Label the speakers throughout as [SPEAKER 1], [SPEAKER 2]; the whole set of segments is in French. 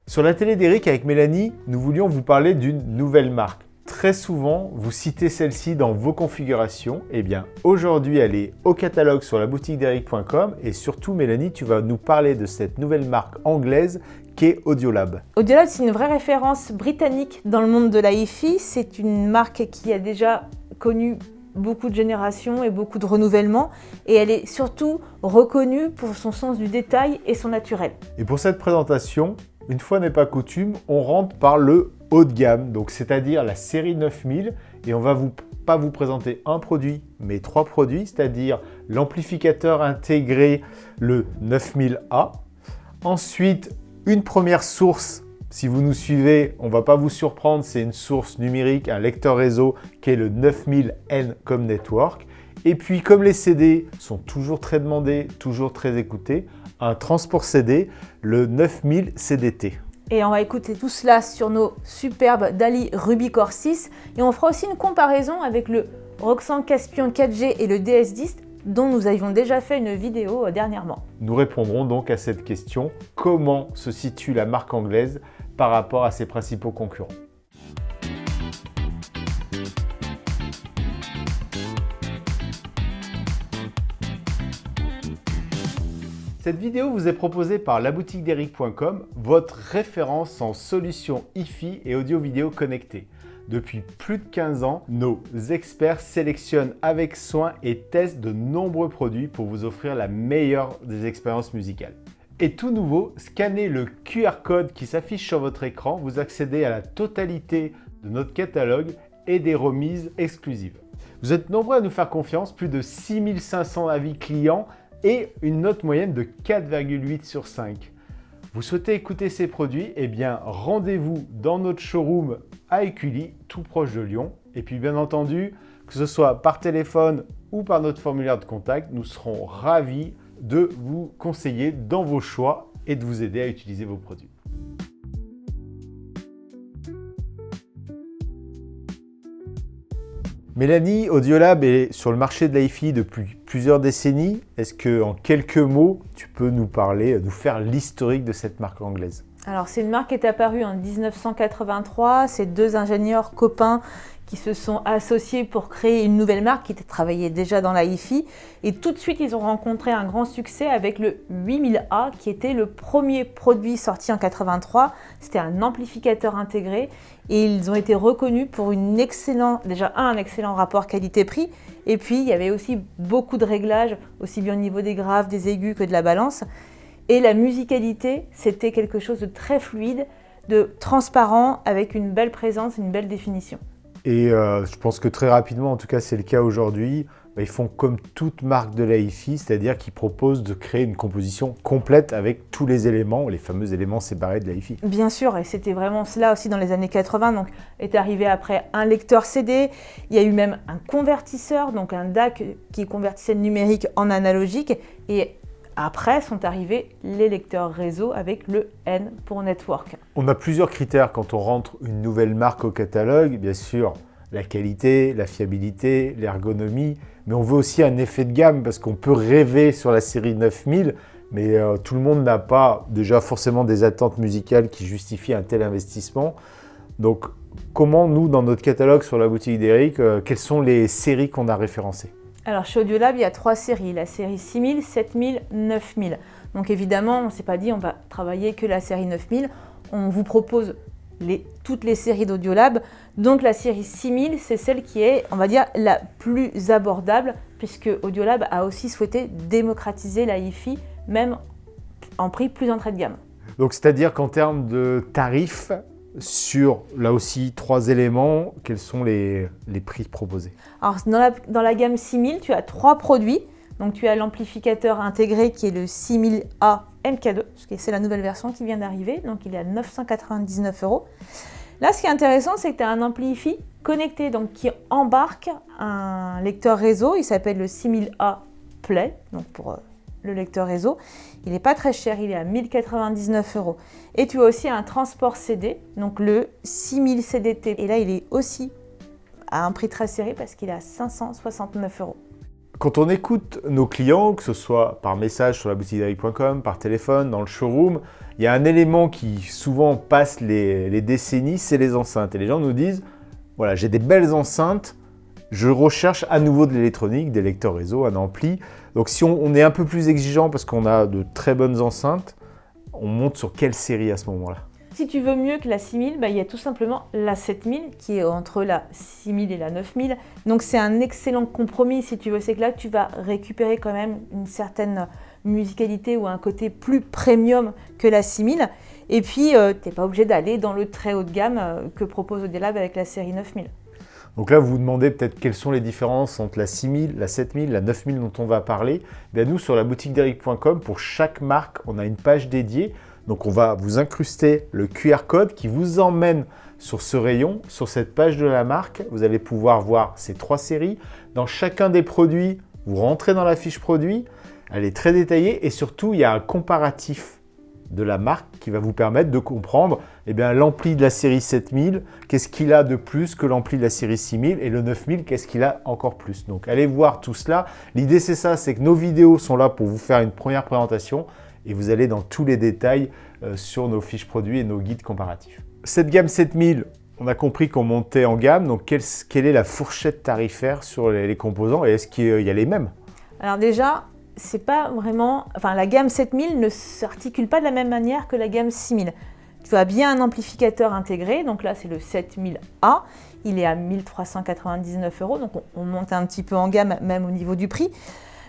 [SPEAKER 1] Sur la télé d'Eric avec Mélanie, nous voulions vous parler d'une nouvelle marque. Très souvent, vous citez celle-ci dans vos configurations. Eh bien, aujourd'hui, elle est au catalogue sur la boutique d'Eric.com et surtout, Mélanie, tu vas nous parler de cette nouvelle marque anglaise qu'est Audiolab.
[SPEAKER 2] Audiolab, c'est une vraie référence britannique dans le monde de la hi-fi. C'est une marque qui a déjà connu beaucoup de générations et beaucoup de renouvellement, et elle est surtout reconnue pour son sens du détail et son naturel.
[SPEAKER 1] Et pour cette présentation, une fois n'est pas coutume, on rentre par le haut de gamme, donc c'est-à-dire la série 9000, et on va pas vous présenter un produit, mais trois produits, c'est-à-dire l'amplificateur intégré, le 9000A, ensuite une première source. Si vous nous suivez, on ne va pas vous surprendre, c'est une source numérique, un lecteur réseau qui est le 9000N comme network. Et puis, comme les CD sont toujours très demandés, toujours très écoutés, un transport CD, le 9000 CDT.
[SPEAKER 2] Et on va écouter tout cela sur nos superbes Dali Ruby Core 6. Et on fera aussi une comparaison avec le Roxen Caspian 4G et le DS10, dont nous avions déjà fait une vidéo dernièrement.
[SPEAKER 1] Nous répondrons donc à cette question, comment se situe la marque anglaise par rapport à ses principaux concurrents. Cette vidéo vous est proposée par laboutiquederic.com, votre référence en solutions hi-fi et audio-vidéo connectées. Depuis plus de 15 ans, nos experts sélectionnent avec soin et testent de nombreux produits pour vous offrir la meilleure des expériences musicales. Et tout nouveau, scannez le QR code qui s'affiche sur votre écran, vous accédez à la totalité de notre catalogue et des remises exclusives. Vous êtes nombreux à nous faire confiance, plus de 6500 avis clients et une note moyenne de 4,8 sur 5. Vous souhaitez écouter ces produits? Eh bien, rendez-vous dans notre showroom à Écully, tout proche de Lyon. Et puis, bien entendu, que ce soit par téléphone ou par notre formulaire de contact, nous serons ravis de vous conseiller dans vos choix et de vous aider à utiliser vos produits. Mélanie, Audiolab est sur le marché de la hi-fi depuis plusieurs décennies. Est-ce que, en quelques mots, tu peux nous parler, nous faire l'historique de cette marque anglaise?
[SPEAKER 2] Alors, c'est une marque qui est apparue en 1983. C'est deux ingénieurs copains qui se sont associés pour créer une nouvelle marque qui travaillait déjà dans la hi-fi. Et tout de suite, ils ont rencontré un grand succès avec le 8000A, qui était le premier produit sorti en 83. C'était un amplificateur intégré et ils ont été reconnus pour un excellent rapport qualité-prix. Et puis, il y avait aussi beaucoup de réglages, aussi bien au niveau des graves, des aigus que de la balance. Et la musicalité, c'était quelque chose de très fluide, de transparent, avec une belle présence, une belle définition.
[SPEAKER 1] Et je pense que très rapidement, en tout cas c'est le cas aujourd'hui, ils font comme toute marque de la hi-fi, c'est-à-dire qu'ils proposent de créer une composition complète avec tous les éléments, les fameux éléments séparés de la hi-fi.
[SPEAKER 2] Bien sûr, et c'était vraiment cela aussi dans les années 80, donc est arrivé après un lecteur CD, il y a eu même un convertisseur, donc un DAC qui convertissait le numérique en analogique, et après sont arrivés les lecteurs réseau avec le N pour network.
[SPEAKER 1] On a plusieurs critères quand on rentre une nouvelle marque au catalogue, bien sûr la qualité, la fiabilité, l'ergonomie, mais on veut aussi un effet de gamme parce qu'on peut rêver sur la série 9000, mais tout le monde n'a pas déjà forcément des attentes musicales qui justifient un tel investissement. Donc comment nous, dans notre catalogue sur la boutique d'Eric, quelles sont les séries qu'on a référencées?
[SPEAKER 2] Alors chez Audiolab, il y a trois séries, la série 6000, 7000, 9000. Donc évidemment, on ne s'est pas dit on va travailler que la série 9000. On vous propose toutes les séries d'Audiolab. Donc la série 6000, c'est celle qui est, on va dire, la plus abordable, puisque Audiolab a aussi souhaité démocratiser la hi-fi, même en prix plus entrée de gamme.
[SPEAKER 1] Donc c'est-à-dire qu'en termes de tarifs, sur, là aussi, trois éléments, quels sont les prix proposés?
[SPEAKER 2] Alors, dans la gamme 6000, tu as trois produits. Donc, tu as l'amplificateur intégré qui est le 6000A MK2, c'est la nouvelle version qui vient d'arriver. Donc, il est à 999 €. Là, ce qui est intéressant, c'est que tu as un ampli hi-fi connecté, donc qui embarque un lecteur réseau. Il s'appelle le 6000A Play, donc pour le lecteur réseau. Il n'est pas très cher, il est à 1099 €. Et tu as aussi un transport CD, donc le 6000 CDT. Et là, il est aussi à un prix très serré parce qu'il est à 569 €.
[SPEAKER 1] Quand on écoute nos clients, que ce soit par message sur la boutique d'Eric.com, par téléphone, dans le showroom, il y a un élément qui souvent passe les décennies, c'est les enceintes. Et les gens nous disent, voilà, j'ai des belles enceintes, je recherche à nouveau de l'électronique, des lecteurs réseau, un ampli. Donc si on est un peu plus exigeant parce qu'on a de très bonnes enceintes, on monte sur quelle série à ce moment-là?
[SPEAKER 2] Si tu veux mieux que la 6000, il y a tout simplement la 7000 qui est entre la 6000 et la 9000. Donc c'est un excellent compromis si tu veux. C'est que là tu vas récupérer quand même une certaine musicalité ou un côté plus premium que la 6000. Et puis tu n'es pas obligé d'aller dans le très haut de gamme que propose Audiolab avec la série 9000.
[SPEAKER 1] Donc là, vous vous demandez peut-être quelles sont les différences entre la 6000, la 7000, la 9000 dont on va parler. Bien, nous, sur la boutique d'Eric.com, pour chaque marque, on a une page dédiée. Donc on va vous incruster le QR code qui vous emmène sur ce rayon, sur cette page de la marque. Vous allez pouvoir voir ces 3 séries. Dans chacun des produits, vous rentrez dans la fiche produit. Elle est très détaillée et surtout, il y a un comparatif de la marque qui va vous permettre de comprendre l'ampli de la série 7000, qu'est-ce qu'il a de plus que l'ampli de la série 6000 et le 9000, qu'est-ce qu'il a encore plus. Donc allez voir tout cela. L'idée c'est ça, c'est que nos vidéos sont là pour vous faire une première présentation et vous allez dans tous les détails sur nos fiches produits et nos guides comparatifs. Cette gamme 7000, on a compris qu'on montait en gamme, donc quelle est la fourchette tarifaire sur les composants et est-ce qu'il y a les mêmes?
[SPEAKER 2] Alors déjà, c'est pas vraiment, la gamme 7000 ne s'articule pas de la même manière que la gamme 6000. Tu as bien un amplificateur intégré, donc là c'est le 7000A, il est à 1399 €, donc on monte un petit peu en gamme même au niveau du prix.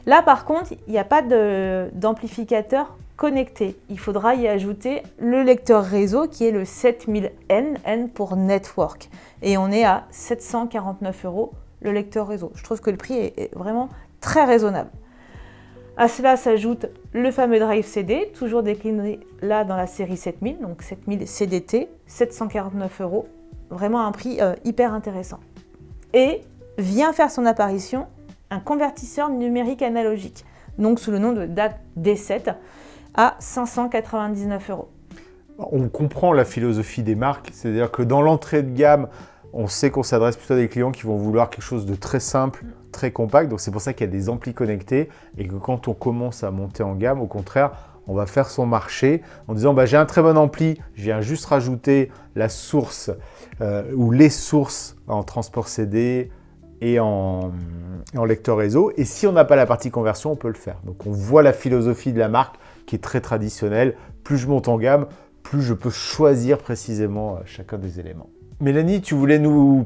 [SPEAKER 2] Là par contre, il n'y a pas d'amplificateur connecté. Il faudra y ajouter le lecteur réseau qui est le 7000N, N pour Network. Et on est à 749 € le lecteur réseau. Je trouve que le prix est vraiment très raisonnable. À cela s'ajoute le fameux drive CD, toujours décliné là dans la série 7000, donc 7000 CDT, 749 €, vraiment un prix hyper intéressant. Et vient faire son apparition un convertisseur numérique analogique, donc sous le nom de DAC D7, à 599 €.
[SPEAKER 1] On comprend la philosophie des marques, c'est-à-dire que dans l'entrée de gamme, on sait qu'on s'adresse plutôt à des clients qui vont vouloir quelque chose de très simple, très compact. Donc c'est pour ça qu'il y a des amplis connectés et que quand on commence à monter en gamme, au contraire, on va faire son marché en disant j'ai un très bon ampli, je viens juste rajouter la source ou les sources en transport CD et en lecteur réseau. Et si on n'a pas la partie conversion, on peut le faire. Donc on voit la philosophie de la marque qui est très traditionnelle. Plus je monte en gamme, plus je peux choisir précisément chacun des éléments. Mélanie, tu voulais nous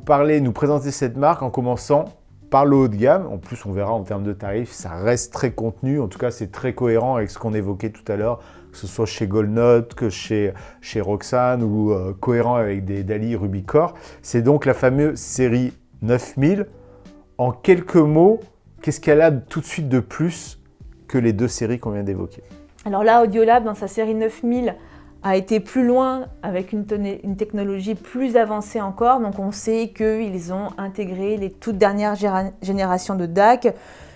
[SPEAKER 1] présenter cette marque en commençant par le haut de gamme. En plus, on verra en termes de tarifs, ça reste très contenu. En tout cas, c'est très cohérent avec ce qu'on évoquait tout à l'heure, que ce soit chez Goldnote, que chez Roxane ou cohérent avec des Dali Rubicore. C'est donc la fameuse série 9000. En quelques mots, qu'est-ce qu'elle a tout de suite de plus que les 2 séries qu'on vient d'évoquer?
[SPEAKER 2] Alors là, Audiolab, dans sa série 9000, a été plus loin avec une technologie plus avancée encore. Donc on sait qu'ils ont intégré les toutes dernières générations de DAC,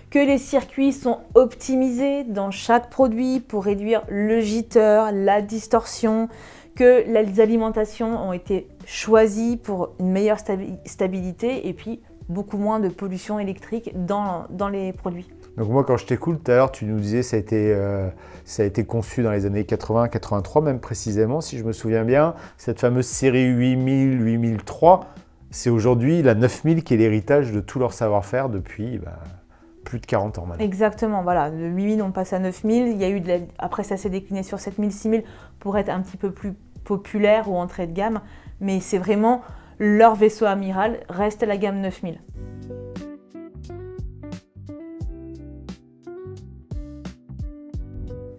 [SPEAKER 2] que les circuits sont optimisés dans chaque produit pour réduire le jitter, la distorsion, que les alimentations ont été choisies pour une meilleure stabilité et puis beaucoup moins de pollution électrique dans les produits.
[SPEAKER 1] Donc moi, quand je t'écoute tout à l'heure, tu nous disais que ça a été conçu dans les années 80-83, même précisément, si je me souviens bien. Cette fameuse série 8000, 8003, c'est aujourd'hui la 9000 qui est l'héritage de tout leur savoir-faire depuis plus de 40 ans maintenant.
[SPEAKER 2] Exactement, voilà. De 8000, on passe à 9000. Il y a eu après, ça s'est décliné sur 7000, 6000 pour être un petit peu plus populaire ou entrée de gamme. Mais c'est vraiment leur vaisseau amiral, reste la gamme 9000.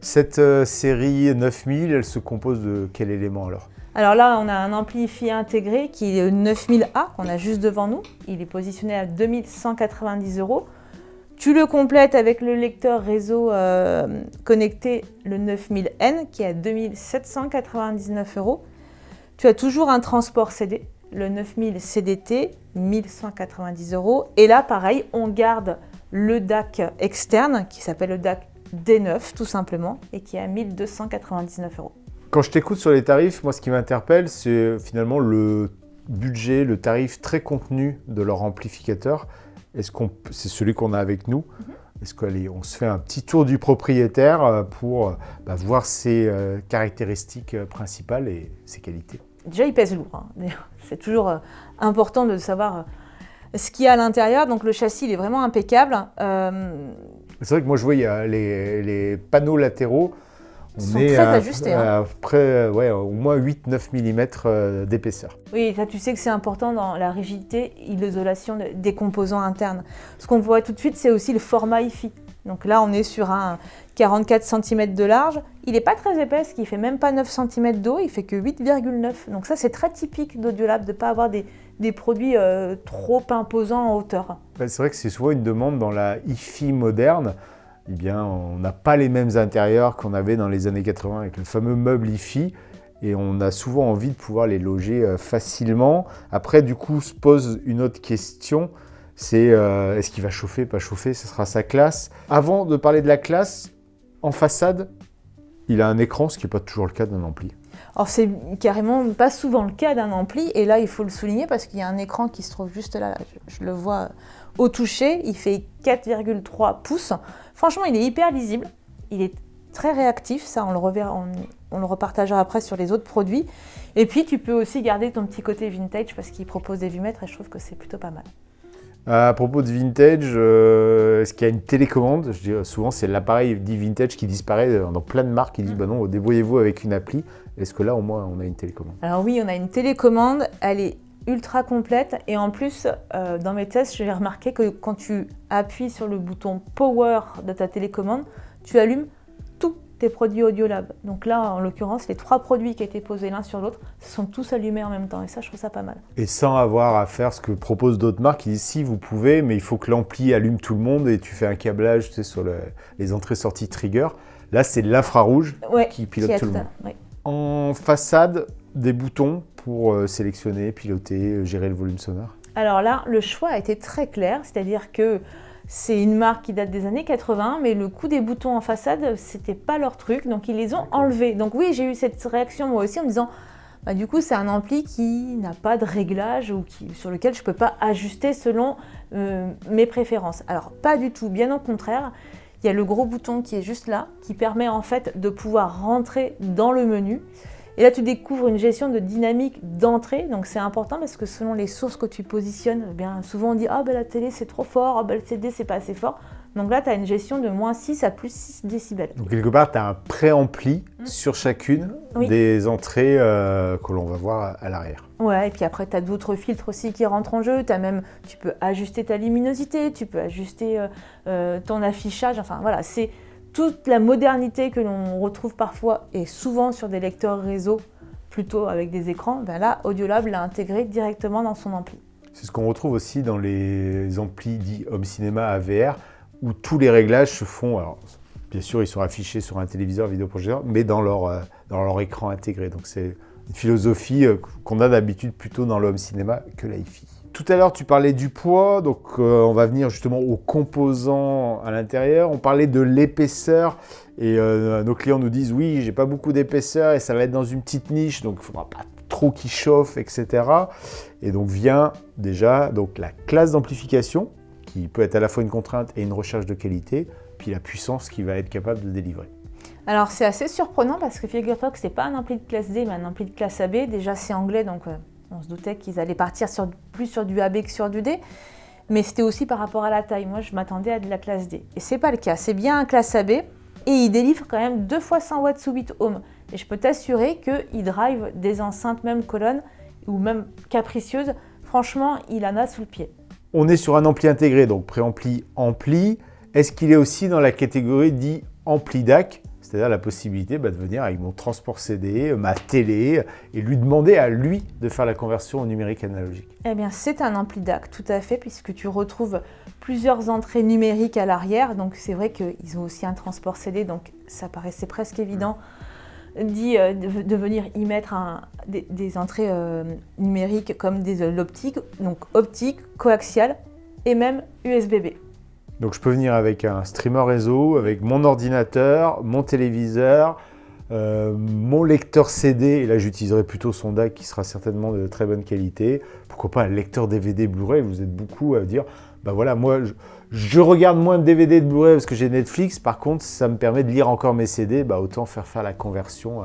[SPEAKER 1] Cette série 9000, elle se compose de quel élément alors?
[SPEAKER 2] Alors là, on a un amplifié intégré qui est le 9000A qu'on a juste devant nous. Il est positionné à 2190 €. Tu le complètes avec le lecteur réseau connecté, le 9000N, qui est à 2799 €. Tu as toujours un transport CD, le 9000 CDT, 1190 €. Et là, pareil, on garde le DAC externe, qui s'appelle le DAC D9 tout simplement, et qui est à 1299 €.
[SPEAKER 1] Quand je t'écoute sur les tarifs, moi ce qui m'interpelle, c'est finalement le budget, le tarif très contenu de leur amplificateur. C'est celui qu'on a avec nous. Est-ce qu'on se fait un petit tour du propriétaire pour voir ses caractéristiques principales et ses qualités?
[SPEAKER 2] Déjà, il pèse lourd, hein. D'ailleurs, c'est toujours important de savoir ce qu'il y a à l'intérieur. Donc le châssis, il est vraiment impeccable.
[SPEAKER 1] C'est vrai que moi je vois, il y a les panneaux latéraux. On
[SPEAKER 2] sont
[SPEAKER 1] est
[SPEAKER 2] très ajustés, hein.
[SPEAKER 1] à près, au moins 8-9 mm d'épaisseur.
[SPEAKER 2] Oui, ça, tu sais que c'est important dans la rigidité et l'isolation des composants internes. Ce qu'on voit tout de suite, c'est aussi le format IFI. Donc là, on est sur un 44 cm de large. Il n'est pas très épais, il ne fait même pas 9 cm d'eau, il fait que 8,9. Donc ça, c'est très typique d'Audiolab de ne pas avoir des produits trop imposants en hauteur.
[SPEAKER 1] C'est vrai que c'est souvent une demande dans la hi-fi moderne. Eh bien, on n'a pas les mêmes intérieurs qu'on avait dans les années 80 avec le fameux meuble hi-fi. Et on a souvent envie de pouvoir les loger facilement. Après, du coup, se pose une autre question. C'est est-ce qu'il va chauffer, pas chauffer? Ce sera sa classe. Avant de parler de la classe, en façade, il a un écran, ce qui n'est pas toujours le cas d'un ampli.
[SPEAKER 2] Alors, c'est carrément pas souvent le cas d'un ampli. Et là, il faut le souligner parce qu'il y a un écran qui se trouve juste là. Je le vois au toucher. Il fait 4,3 pouces. Franchement, il est hyper lisible. Il est très réactif. Ça, on le reverra, on le repartagera après sur les autres produits. Et puis, tu peux aussi garder ton petit côté vintage parce qu'il propose des vumètres et je trouve que c'est plutôt pas mal.
[SPEAKER 1] À propos de vintage, est-ce qu'il y a une télécommande? Je dis, souvent, c'est l'appareil dit vintage qui disparaît dans plein de marques. Qui dit, bah non, débrouillez-vous avec une appli. Est-ce que là, au moins, on a une télécommande?
[SPEAKER 2] Alors oui, on a une télécommande. Elle est ultra complète. Et en plus, dans mes tests, j'ai remarqué que quand tu appuies sur le bouton Power de ta télécommande, tu allumes tous tes produits Audiolab. Donc là, en l'occurrence, les 3 produits qui étaient posés l'un sur l'autre se sont tous allumés en même temps. Et ça, je trouve ça pas mal.
[SPEAKER 1] Et sans avoir à faire ce que proposent d'autres marques, qui disent si vous pouvez, mais il faut que l'ampli allume tout le monde et tu fais un câblage, tu sais, sur les entrées-sorties trigger. Là, c'est l'infrarouge qui pilote tout le monde.
[SPEAKER 2] Ouais.
[SPEAKER 1] En façade, des boutons pour sélectionner, piloter, gérer le volume sonore.
[SPEAKER 2] Alors là, le choix a été très clair, c'est-à-dire que c'est une marque qui date des années 80, mais le coup des boutons en façade, c'était pas leur truc, donc ils les ont enlevés. Donc oui, j'ai eu cette réaction moi aussi en me disant, du coup, c'est un ampli qui n'a pas de réglage ou sur lequel je peux pas ajuster selon mes préférences. Alors pas du tout, bien au contraire. Il y a le gros bouton qui est juste là, qui permet en fait de pouvoir rentrer dans le menu. Et là, tu découvres une gestion de dynamique d'entrée. Donc, c'est important parce que selon les sources que tu positionnes, bien souvent on dit « Ah, la télé, c'est trop fort. Ah, le CD, c'est pas assez fort. » Donc là, tu as une gestion de moins 6 à plus 6 décibels.
[SPEAKER 1] Donc, quelque part, tu as un pré-ampli sur chacune des entrées que l'on va voir à l'arrière.
[SPEAKER 2] Ouais, et puis après, tu as d'autres filtres aussi qui rentrent en jeu. Tu peux ajuster ta luminosité, tu peux ajuster ton affichage. Enfin, voilà, c'est toute la modernité que l'on retrouve parfois et souvent sur des lecteurs réseau, plutôt avec des écrans. Ben là, Audiolab l'a intégré directement dans son ampli.
[SPEAKER 1] C'est ce qu'on retrouve aussi dans les amplis dits home cinéma AVR, où tous les réglages se font, alors bien sûr ils sont affichés sur un téléviseur vidéoprojecteur, mais dans leur écran intégré. Donc c'est une philosophie qu'on a d'habitude plutôt dans le home cinéma que la hi-fi. Tout à l'heure tu parlais du poids, donc on va venir justement aux composants à l'intérieur. On parlait de l'épaisseur et nos clients nous disent oui, j'ai pas beaucoup d'épaisseur et ça va être dans une petite niche, donc il faudra pas trop qu'il chauffe, etc. Et donc vient déjà la classe d'amplification, qui peut être à la fois une contrainte et une recherche de qualité, puis la puissance qu'il va être capable de délivrer.
[SPEAKER 2] Alors c'est assez surprenant parce que figure-toi que ce n'est pas un ampli de classe D, mais un ampli de classe AB. Déjà c'est anglais, donc on se doutait qu'ils allaient partir plus sur du AB que sur du D. Mais c'était aussi par rapport à la taille. Moi je m'attendais à de la classe D. Et c'est pas le cas, c'est bien un classe AB. Et il délivre quand même 2 fois 100 watts sous 8 ohms. Et je peux t'assurer qu'il drive des enceintes même colonnes ou même capricieuses. Franchement, il en a sous le pied.
[SPEAKER 1] On est sur un ampli intégré, donc préampli, ampli. Est-ce qu'il est aussi dans la catégorie dit ampli DAC, c'est-à-dire la possibilité de venir avec mon transport CD, ma télé, et lui demander à lui de faire la conversion au numérique analogique?
[SPEAKER 2] Eh bien, c'est un ampli DAC, tout à fait, puisque tu retrouves plusieurs entrées numériques à l'arrière. Donc, c'est vrai qu'ils ont aussi un transport CD, donc ça paraissait presque évident de venir y mettre des entrées numériques comme l'optique, donc optique, coaxiale et même USB-B.
[SPEAKER 1] Donc je peux venir avec un streamer réseau, avec mon ordinateur, mon téléviseur, mon lecteur CD, et là j'utiliserai plutôt son DAC qui sera certainement de très bonne qualité. Pourquoi pas un lecteur DVD Blu-ray? Vous êtes beaucoup à dire, bah voilà, moi Je regarde moins de DVD de Blu-ray parce que j'ai Netflix. Par contre, ça me permet de lire encore mes CD. Autant faire la conversion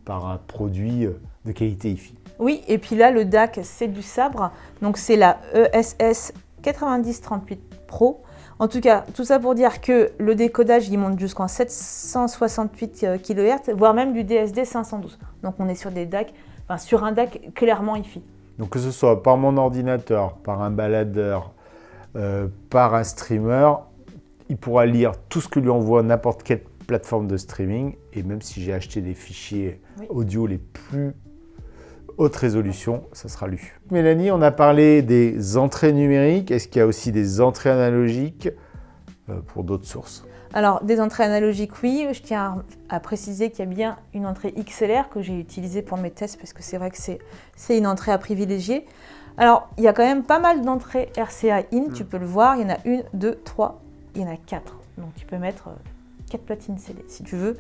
[SPEAKER 1] par un produit de qualité hi-fi.
[SPEAKER 2] Oui, et puis là, le DAC, c'est du sabre. Donc, c'est la ESS 9038 Pro. En tout cas, tout ça pour dire que le décodage, il monte jusqu'en 768 kHz, voire même du DSD 512. Donc, on est sur des DAC, sur un DAC clairement hi-fi.
[SPEAKER 1] Donc, que ce soit par mon ordinateur, par un baladeur, par un streamer, il pourra lire tout ce que lui envoie n'importe quelle plateforme de streaming. Et même si j'ai acheté des fichiers audio les plus haute résolution, ça sera lu. Mélanie, on a parlé des entrées numériques. Est-ce qu'il y a aussi des entrées analogiques pour d'autres sources?
[SPEAKER 2] Alors, des entrées analogiques, oui. Je tiens à préciser qu'il y a bien une entrée XLR que j'ai utilisée pour mes tests parce que c'est vrai que c'est une entrée à privilégier. Alors, il y a quand même pas mal d'entrées RCA in, tu peux le voir. Il y en a 1, 2, 3, il y en a 4. Donc, tu peux mettre 4 platines CD si tu veux.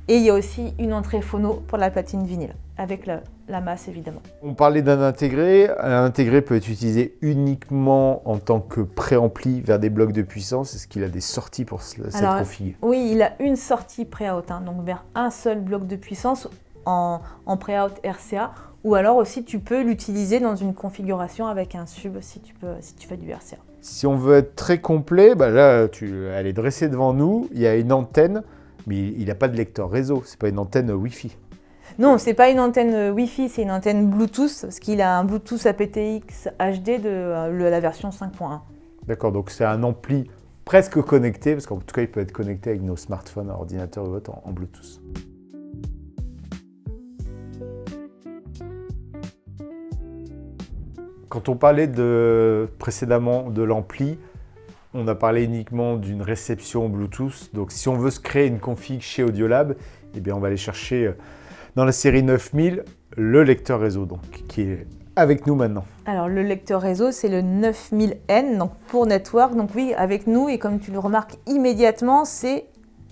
[SPEAKER 2] Et il y a aussi une entrée phono pour la platine vinyle, avec la masse évidemment.
[SPEAKER 1] On parlait d'un intégré. Un intégré peut être utilisé uniquement en tant que préampli vers des blocs de puissance. Est-ce qu'il a des sorties pour cette config?
[SPEAKER 2] Oui, il a une sortie pré-out, donc vers un seul bloc de puissance en pré-out RCA. Ou alors aussi, tu peux l'utiliser dans une configuration avec un sub si tu fais du RCA. Si
[SPEAKER 1] on veut être très complet, là, elle est dressée devant nous. Il y a une antenne. Mais il n'a pas de lecteur réseau, c'est pas une antenne Wi-Fi.
[SPEAKER 2] Non, c'est pas une antenne Wi-Fi, c'est une antenne Bluetooth, parce qu'il a un Bluetooth aptX HD de la version 5.1.
[SPEAKER 1] D'accord, donc c'est un ampli presque connecté, parce qu'en tout cas, il peut être connecté avec nos smartphones, ordinateurs et autres en Bluetooth. Quand on parlait précédemment de l'ampli, on a parlé uniquement d'une réception Bluetooth. Donc, si on veut se créer une config chez Audiolab, on va aller chercher dans la série 9000 le lecteur réseau, donc, qui est avec nous maintenant. Alors, le lecteur réseau, c'est le 9000N, donc pour Network. Donc oui, avec nous, et comme tu le remarques immédiatement, c'est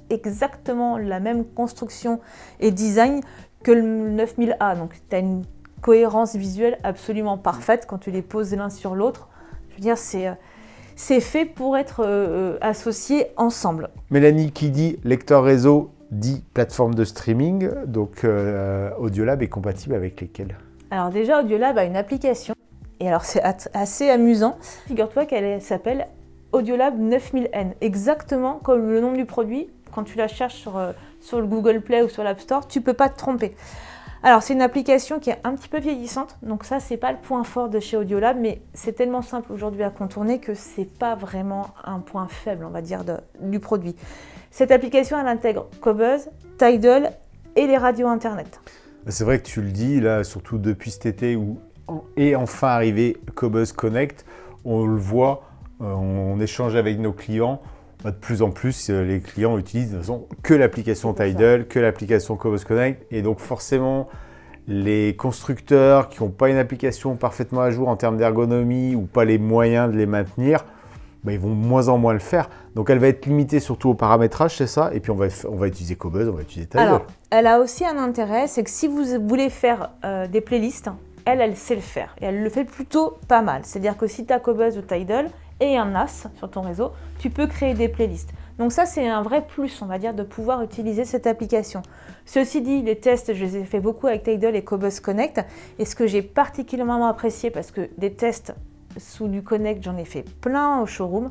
[SPEAKER 1] exactement la même construction et design que le 9000A. Donc, tu as une cohérence visuelle absolument parfaite quand tu les poses l'un sur l'autre. Je veux dire, c'est fait pour être associés ensemble. Mélanie, qui dit lecteur réseau, dit plateforme de streaming. Donc, Audiolab est compatible avec lesquelles? Alors déjà, Audiolab a une application. Et alors, c'est assez amusant. Figure-toi qu'elle s'appelle Audiolab 9000N. Exactement comme le nom du produit. Quand tu la cherches sur le Google Play ou sur l'App Store, tu ne peux pas te tromper. Alors, c'est une application qui est un petit peu vieillissante, donc ça, c'est pas le point fort de chez Audiolab, mais c'est tellement simple aujourd'hui à contourner que c'est pas vraiment un point faible, on va dire, du produit. Cette application, elle intègre Qobuz, Tidal et les radios Internet. C'est vrai que tu le dis, là, surtout depuis cet été où est enfin arrivé Qobuz Connect, on le voit, on échange avec nos clients. De plus en plus, les clients utilisent de toute façon que l'application Tidal, que l'application Qobuz Connect. Et donc forcément, les constructeurs qui n'ont pas une application parfaitement à jour en termes d'ergonomie ou pas les moyens de les maintenir, ils vont moins en moins le faire. Donc elle va être limitée surtout au paramétrage, c'est ça. Et puis on va utiliser Qobuz, on va utiliser Tidal. Alors, elle a aussi un intérêt, c'est que si vous voulez faire des playlists, elle sait le faire. Et elle le fait plutôt pas mal. C'est-à-dire que si tu as Qobuz ou Tidal, et un NAS sur ton réseau, tu peux créer des playlists. Donc ça, c'est un vrai plus, on va dire, de pouvoir utiliser cette application. Ceci dit, les tests, je les ai fait beaucoup avec Tidal et Qobuz Connect. Et ce que j'ai particulièrement apprécié, parce que des tests sous du Connect, j'en ai fait plein au showroom,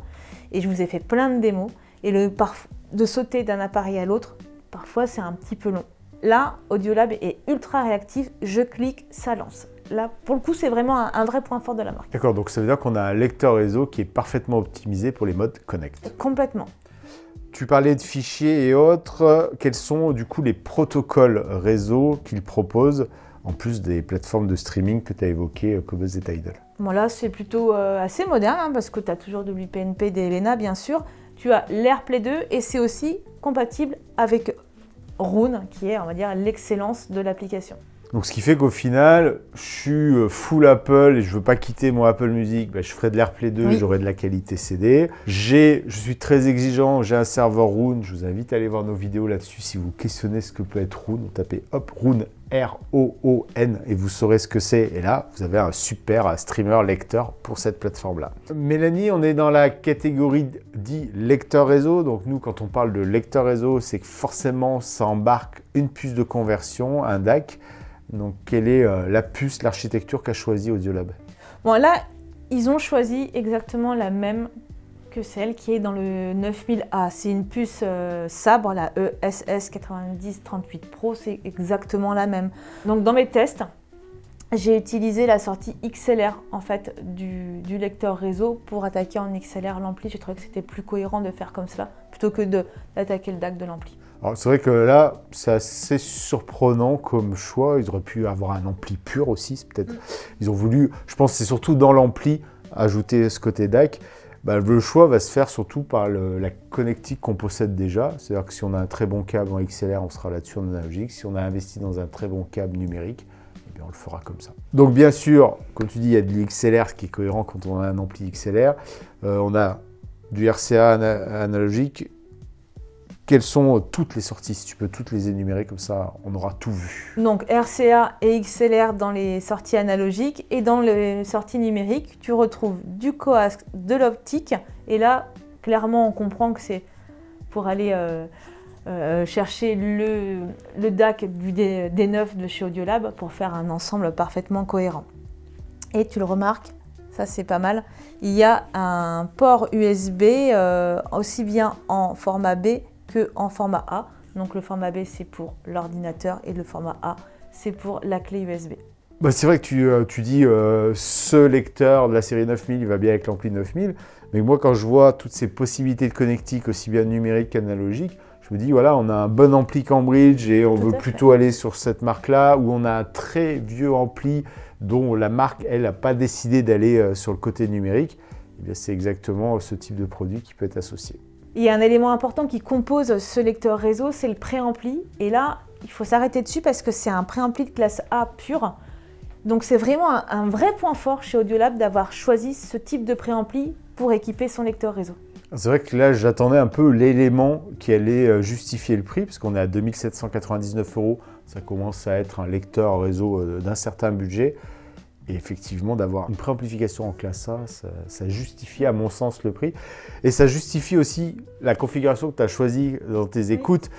[SPEAKER 1] et je vous ai fait plein de démos. Et de sauter d'un appareil à l'autre, parfois, c'est un petit peu long. Là, Audiolab est ultra réactif, je clique, ça lance. Là, pour le coup, c'est vraiment un vrai point fort de la marque. D'accord, donc ça veut dire qu'on a un lecteur réseau qui est parfaitement optimisé pour les modes Connect. Complètement. Tu parlais de fichiers et autres. Quels sont du coup les protocoles réseau qu'ils proposent, en plus des plateformes de streaming que tu as évoquées, Qobuz et Tidal? Bon, là, c'est plutôt assez moderne, parce que tu as toujours WPNP, DLNA, bien sûr. Tu as l'AirPlay 2 et c'est aussi compatible avec Roon, qui est, on va dire, l'excellence de l'application. Donc, ce qui fait qu'au final, je suis full Apple et je ne veux pas quitter mon Apple Music. Je ferai de l'AirPlay 2, oui. J'aurai de la qualité CD. Je suis très exigeant, j'ai un serveur Roon. Je vous invite à aller voir nos vidéos là-dessus si vous questionnez ce que peut être Roon. Tapez hop, Roon ROON et vous saurez ce que c'est. Et là, vous avez un super streamer lecteur pour cette plateforme-là. Mélanie, on est dans la catégorie dit lecteur réseau. Donc nous, quand on parle de lecteur réseau, c'est que forcément, ça embarque une puce de conversion, un DAC. Donc quelle est la puce, l'architecture qu'a choisi Audiolab?
[SPEAKER 2] Bon, là, ils ont choisi exactement la même que celle qui est dans le 9000A. C'est une puce sabre, la ESS9038 Pro, c'est exactement la même. Donc dans mes tests, j'ai utilisé la sortie XLR en fait du lecteur réseau pour attaquer en XLR l'ampli. J'ai trouvé que c'était plus cohérent de faire comme cela plutôt que d'attaquer le DAC de l'ampli.
[SPEAKER 1] Alors c'est vrai que là, c'est assez surprenant comme choix. Ils auraient pu avoir un ampli pur aussi. Peut-être, ils ont voulu, je pense que c'est surtout dans l'ampli, ajouter ce côté DAC. Le choix va se faire surtout par la connectique qu'on possède déjà. C'est-à-dire que si on a un très bon câble en XLR, on sera là-dessus en analogique. Si on a investi dans un très bon câble numérique, eh bien on le fera comme ça. Donc bien sûr, comme tu dis, il y a de l'XLR, ce qui est cohérent quand on a un ampli XLR. On a du RCA analogique. Quelles sont toutes les sorties? Si tu peux toutes les énumérer, comme ça on aura tout vu.
[SPEAKER 2] Donc RCA et XLR dans les sorties analogiques, et dans les sorties numériques, tu retrouves du coax, de l'optique, et là clairement on comprend que c'est pour aller chercher le DAC du D9 de chez Audiolab pour faire un ensemble parfaitement cohérent. Et tu le remarques, ça c'est pas mal, il y a un port USB aussi bien en format B en format A. Donc le format B c'est pour l'ordinateur et le format A c'est pour la clé USB.
[SPEAKER 1] C'est vrai que tu dis ce lecteur de la série 9000 il va bien avec l'ampli 9000, mais moi quand je vois toutes ces possibilités de connectique aussi bien numérique qu'analogique, je me dis voilà, on a un bon ampli Cambridge et on veut plutôt aller sur cette marque-là, ou on a un très vieux ampli dont la marque elle n'a pas décidé d'aller sur le côté numérique. Eh bien, c'est exactement ce type de produit qui peut être associé.
[SPEAKER 2] Il y a un élément important qui compose ce lecteur réseau, c'est le préampli. Et là, il faut s'arrêter dessus parce que c'est un préampli de classe A pur. Donc c'est vraiment un vrai point fort chez Audiolab d'avoir choisi ce type de préampli pour équiper son lecteur réseau.
[SPEAKER 1] C'est vrai que là, j'attendais un peu l'élément qui allait justifier le prix, parce qu'on est à 2 799 €. Ça commence à être un lecteur réseau d'un certain budget. Et effectivement, d'avoir une préamplification en classe A, ça justifie à mon sens le prix. Et ça justifie aussi la configuration que tu as choisie dans tes écoutes.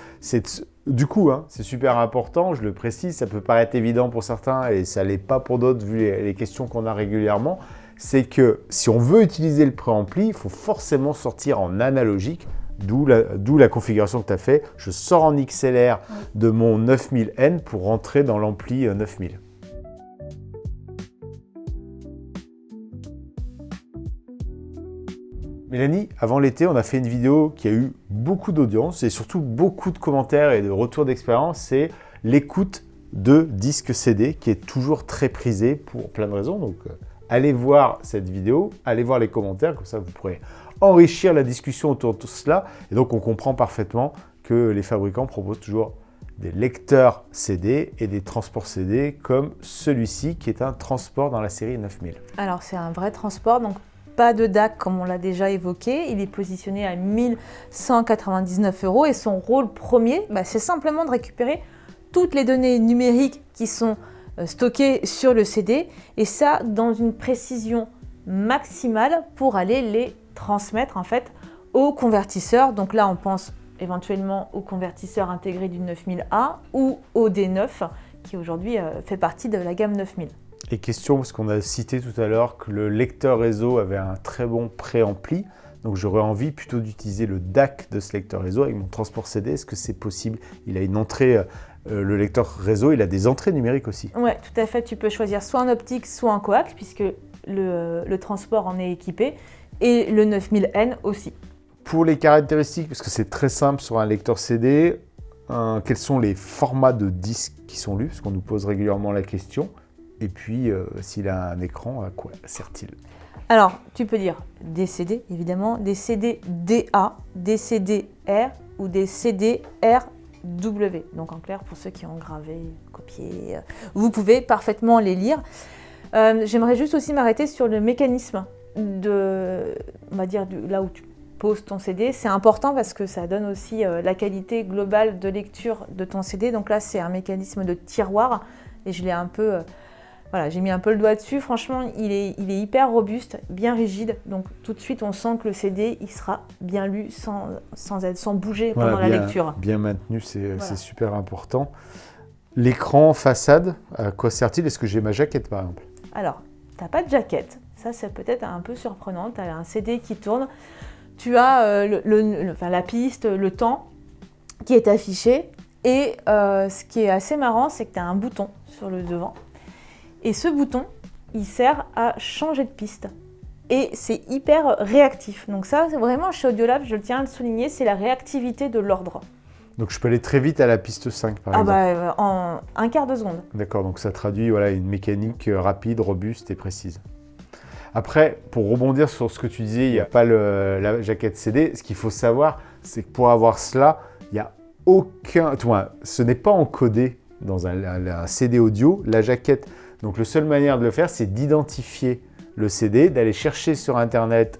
[SPEAKER 1] Du coup, c'est super important, je le précise, ça peut paraître évident pour certains et ça ne l'est pas pour d'autres vu les questions qu'on a régulièrement. C'est que si on veut utiliser le préampli, il faut forcément sortir en analogique, d'où la configuration que tu as fait. Je sors en XLR de mon 9000N pour rentrer dans l'ampli 9000. Mélanie, avant l'été, on a fait une vidéo qui a eu beaucoup d'audience et surtout beaucoup de commentaires et de retours d'expérience. C'est l'écoute de disques CD qui est toujours très prisée pour plein de raisons. Donc, allez voir cette vidéo, allez voir les commentaires, comme ça vous pourrez enrichir la discussion autour de tout cela. Et donc, on comprend parfaitement que les fabricants proposent toujours des lecteurs CD et des transports CD comme celui-ci qui est un transport dans la série 9000.
[SPEAKER 2] Alors, c'est un vrai transport, donc pas de DAC comme on l'a déjà évoqué, il est positionné à 1 199 € et son rôle premier, c'est simplement de récupérer toutes les données numériques qui sont stockées sur le CD et ça dans une précision maximale pour aller les transmettre en fait au convertisseur. Donc là on pense éventuellement au convertisseur intégré du 9000A ou au D9 qui aujourd'hui fait partie de la gamme 9000.
[SPEAKER 1] Et question, parce qu'on a cité tout à l'heure que le lecteur réseau avait un très bon préampli, donc j'aurais envie plutôt d'utiliser le DAC de ce lecteur réseau avec mon transport CD. Est-ce que c'est possible? Il a une entrée, le lecteur réseau, il a des entrées numériques aussi.
[SPEAKER 2] Oui, tout à fait. Tu peux choisir soit en optique, soit en coax, puisque le transport en est équipé, et le 9000N aussi.
[SPEAKER 1] Pour les caractéristiques, parce que c'est très simple sur un lecteur CD, quels sont les formats de disques qui sont lus? Parce qu'on nous pose régulièrement la question. Et puis, s'il a un écran, à quoi sert-il?
[SPEAKER 2] Alors, tu peux dire des CD, évidemment, des CD DA, des CD R ou des CD RW. Donc, en clair, pour ceux qui ont gravé, copié, vous pouvez parfaitement les lire. J'aimerais juste aussi m'arrêter sur le mécanisme on va dire, là où tu poses ton CD. C'est important parce que ça donne aussi la qualité globale de lecture de ton CD. Donc là, c'est un mécanisme de tiroir et je l'ai un peu... Voilà, j'ai mis un peu le doigt dessus. Franchement, il est hyper robuste, bien rigide. Donc tout de suite, on sent que le CD, il sera bien lu sans bouger pendant la lecture.
[SPEAKER 1] Bien maintenu, c'est super important. L'écran façade, à quoi sert-il? Est-ce que j'ai ma jaquette par exemple?
[SPEAKER 2] Alors, tu n'as pas de jaquette. Ça, c'est peut-être un peu surprenant. Tu as un CD qui tourne. Tu as la piste, le temps qui est affiché. Et ce qui est assez marrant, c'est que tu as un bouton sur le devant. Et ce bouton, il sert à changer de piste. Et c'est hyper réactif. Donc ça, c'est vraiment chez Audiolab, je tiens à le souligner, c'est la réactivité de l'ordre.
[SPEAKER 1] Donc je peux aller très vite à la piste 5 par exemple.
[SPEAKER 2] En un quart de seconde.
[SPEAKER 1] D'accord, donc ça traduit une mécanique rapide, robuste et précise. Après, pour rebondir sur ce que tu disais, il n'y a pas la jaquette CD. Ce qu'il faut savoir, c'est que pour avoir cela, il n'y a aucun... ce n'est pas encodé dans un CD audio, la jaquette. Donc la seule manière de le faire, c'est d'identifier le CD, d'aller chercher sur Internet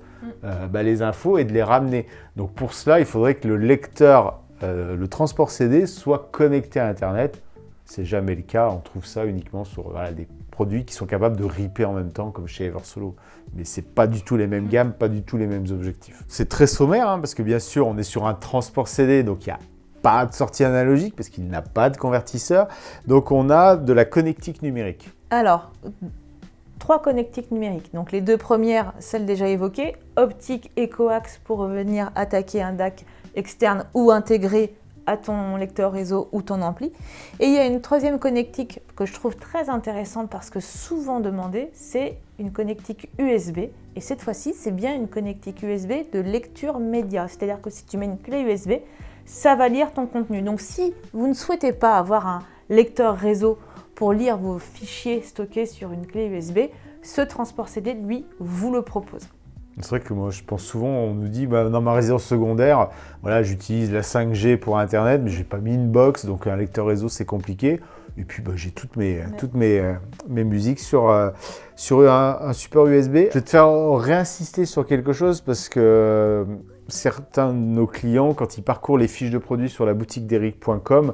[SPEAKER 1] les infos et de les ramener. Donc pour cela, il faudrait que le lecteur, le transport CD, soit connecté à Internet. C'est jamais le cas, on trouve ça uniquement sur des produits qui sont capables de ripper en même temps, comme chez Eversolo. Mais c'est pas du tout les mêmes gammes, pas du tout les mêmes objectifs. C'est très sommaire, parce que bien sûr, on est sur un transport CD, donc il n'y a pas de sortie analogique, parce qu'il n'a pas de convertisseur. Donc on a de la connectique numérique.
[SPEAKER 2] Alors, 3 connectiques numériques. Donc les 2 premières, celles déjà évoquées, optique et coax pour venir attaquer un DAC externe ou intégré à ton lecteur réseau ou ton ampli. Et il y a une 3e connectique que je trouve très intéressante parce que souvent demandée, c'est une connectique USB. Et cette fois-ci, c'est bien une connectique USB de lecture média. C'est-à-dire que si tu mets une clé USB, ça va lire ton contenu. Donc si vous ne souhaitez pas avoir un lecteur réseau pour lire vos fichiers stockés sur une clé USB, ce transport CD, lui, vous le propose.
[SPEAKER 1] C'est vrai que moi, je pense souvent, on nous dit, dans ma résidence secondaire, j'utilise la 5G pour Internet, mais je n'ai pas mis une box, donc un lecteur réseau, c'est compliqué. Et puis, j'ai toutes mes musiques sur un support USB. Je vais te faire réinsister sur quelque chose parce que certains de nos clients, quand ils parcourent les fiches de produits sur la boutique d'Eric.com,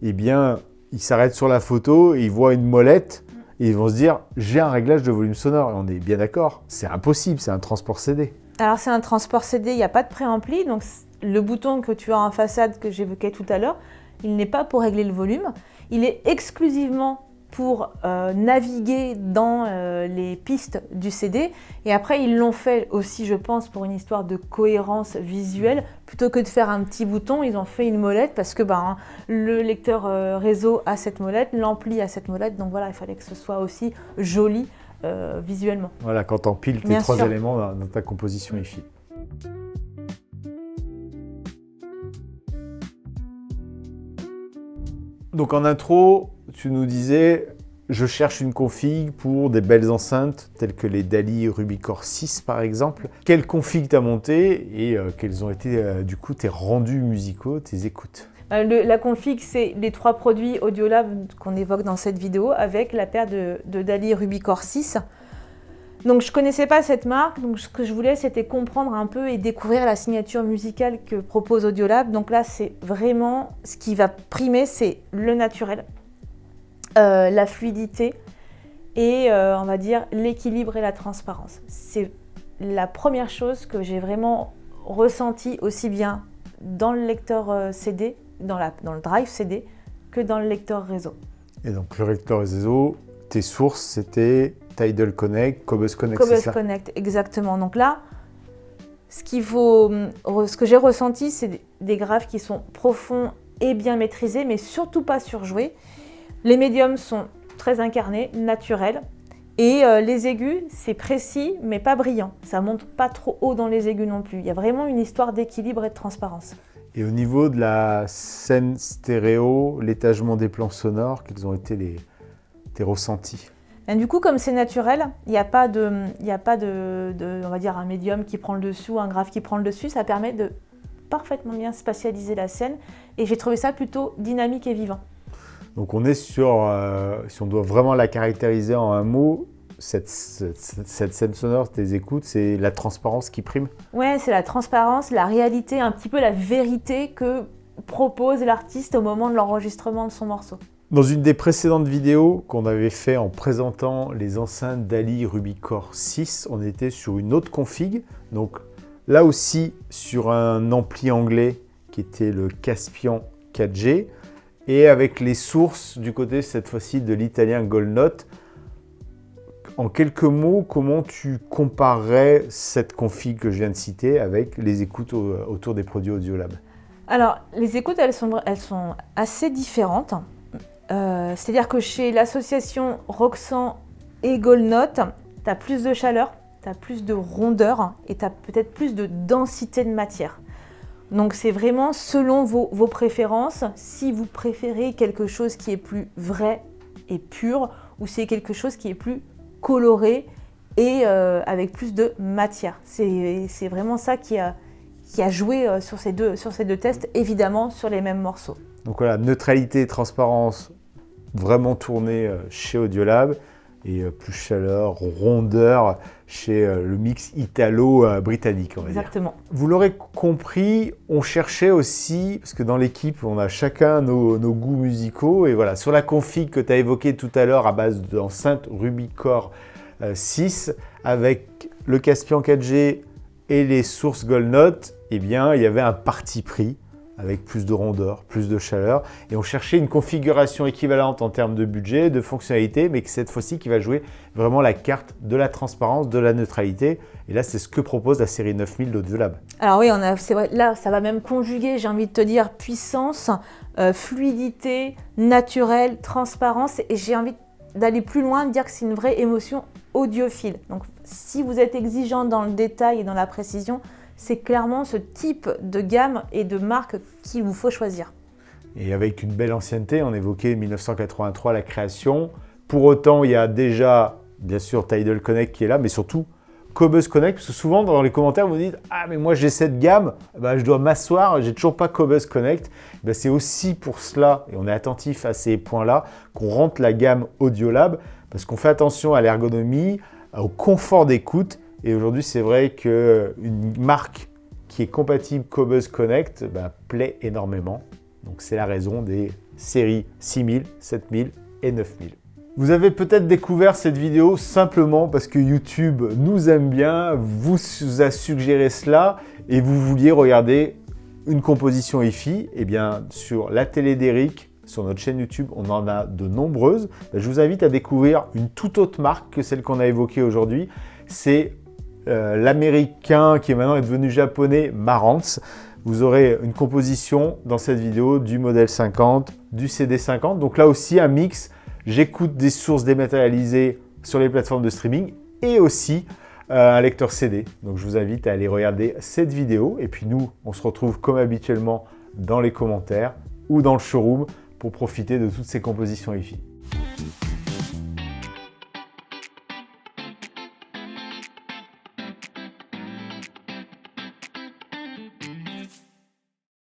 [SPEAKER 1] eh bien, ils s'arrêtent sur la photo, et ils voient une molette et ils vont se dire « j'ai un réglage de volume sonore ». Et on est bien d'accord, c'est impossible, c'est un transport CD.
[SPEAKER 2] Alors c'est un transport CD, il n'y a pas de préampli, donc le bouton que tu as en façade que j'évoquais tout à l'heure, il n'est pas pour régler le volume, il est exclusivement pour naviguer dans les pistes du CD. Et après, ils l'ont fait aussi, je pense, pour une histoire de cohérence visuelle. Plutôt que de faire un petit bouton, ils ont fait une molette parce que le lecteur réseau a cette molette, l'ampli a cette molette. Donc voilà, il fallait que ce soit aussi joli visuellement.
[SPEAKER 1] Voilà, quand tu empiles tes 3 éléments dans ta composition hi-fi. Donc en intro, tu nous disais, je cherche une config pour des belles enceintes telles que les Dali Rubicore 6 par exemple. Quelle config tu as montée et quels ont été du coup tes rendus musicaux, tes écoutes?
[SPEAKER 2] La config, c'est les 3 produits Audiolab qu'on évoque dans cette vidéo avec la paire de Dali Rubicore 6. Donc je ne connaissais pas cette marque, donc ce que je voulais c'était comprendre un peu et découvrir la signature musicale que propose Audiolab. Donc là c'est vraiment ce qui va primer, c'est le naturel, la fluidité et on va dire l'équilibre et la transparence. C'est la première chose que j'ai vraiment ressentie aussi bien dans le lecteur CD, dans le drive CD, que dans le lecteur réseau.
[SPEAKER 1] Et donc le lecteur réseau, tes sources c'était Tidal Connect, Cobus Connect,
[SPEAKER 2] Cobus Connect, exactement. Donc là, ce que j'ai ressenti, c'est des graphes qui sont profonds et bien maîtrisés, mais surtout pas surjoués. Les médiums sont très incarnés, naturels. Et les aigus, c'est précis, mais pas brillant. Ça monte pas trop haut dans les aigus non plus. Il y a vraiment une histoire d'équilibre et de transparence.
[SPEAKER 1] Et au niveau de la scène stéréo, l'étagement des plans sonores, quels ont été tes ressentis?
[SPEAKER 2] Et du coup, comme c'est naturel, il n'y a pas de, on va dire, un médium qui prend le dessus ou un graphe qui prend le dessus. Ça permet de parfaitement bien spatialiser la scène. Et j'ai trouvé ça plutôt dynamique et vivant.
[SPEAKER 1] Donc on est sur, si on doit vraiment la caractériser en un mot, cette scène sonore, tes écoutes, c'est la transparence qui prime?
[SPEAKER 2] Ouais, c'est la transparence, la réalité, un petit peu la vérité que propose l'artiste au moment de l'enregistrement de son morceau.
[SPEAKER 1] Dans une des précédentes vidéos qu'on avait fait en présentant les enceintes Dali Rubicore 6, on était sur une autre config. Donc là aussi sur un ampli anglais qui était le Caspian 4G et avec les sources du côté cette fois-ci de l'italien Goldnote. En quelques mots, comment tu comparerais cette config que je viens de citer avec les écoutes autour des produits Audiolab?
[SPEAKER 2] Alors, les écoutes, elles sont assez différentes. C'est-à-dire que chez l'association Roxan et Goldnote, tu as plus de chaleur, tu as plus de rondeur et tu as peut-être plus de densité de matière. Donc c'est vraiment selon vos préférences, si vous préférez quelque chose qui est plus vrai et pur ou c'est quelque chose qui est plus coloré et avec plus de matière. C'est vraiment ça qui a joué sur ces deux tests, évidemment sur les mêmes morceaux.
[SPEAKER 1] Donc voilà, neutralité et transparence vraiment tourné chez Audiolab et plus chaleur, rondeur chez le mix italo-britannique, on va dire.
[SPEAKER 2] Exactement.
[SPEAKER 1] Vous l'aurez compris, on cherchait aussi, parce que dans l'équipe, on a chacun nos goûts musicaux, et voilà, sur la config que tu as évoquée tout à l'heure à base d'enceinte Rubicore 6, avec le Caspian 4G et les sources Goldnote, eh bien, il y avait un parti pris avec plus de rondeur, plus de chaleur. Et on cherchait une configuration équivalente en termes de budget, de fonctionnalité, mais que cette fois-ci qui va jouer vraiment la carte de la transparence, de la neutralité. Et là, c'est ce que propose la série 9000 d'Audiolab.
[SPEAKER 2] Alors oui, c'est vrai, là, ça va même conjuguer, j'ai envie de te dire, puissance, fluidité, naturel, transparence. Et j'ai envie d'aller plus loin, de dire que c'est une vraie émotion audiophile. Donc si vous êtes exigeant dans le détail et dans la précision, c'est clairement ce type de gamme et de marque qu'il vous faut choisir.
[SPEAKER 1] Et avec une belle ancienneté, on évoquait 1983 la création. Pour autant, il y a déjà, bien sûr, Tidal Connect qui est là, mais surtout Cobuzz Connect, parce que souvent dans les commentaires, vous dites « Ah, mais moi j'ai cette gamme, je dois m'asseoir, j'ai toujours pas Cobuzz Connect ». C'est aussi pour cela, et on est attentif à ces points-là, qu'on rentre la gamme Audiolab, parce qu'on fait attention à l'ergonomie, au confort d'écoute. Et aujourd'hui, c'est vrai qu'une marque qui est compatible Cobuzz Connect plaît énormément. Donc, c'est la raison des séries 6000, 7000 et 9000. Vous avez peut-être découvert cette vidéo simplement parce que YouTube nous aime bien, vous a suggéré cela et vous vouliez regarder une composition hi-fi. Eh bien, sur la télé d'Eric, sur notre chaîne YouTube, on en a de nombreuses. Je vous invite à découvrir une toute autre marque que celle qu'on a évoquée aujourd'hui. C'est l'américain qui est maintenant devenu japonais, Marantz. Vous aurez une composition dans cette vidéo du modèle 50, du CD50. Donc là aussi un mix, j'écoute des sources dématérialisées sur les plateformes de streaming et aussi un lecteur CD. Donc je vous invite à aller regarder cette vidéo. Et puis nous, on se retrouve comme habituellement dans les commentaires ou dans le showroom pour profiter de toutes ces compositions hi-fi.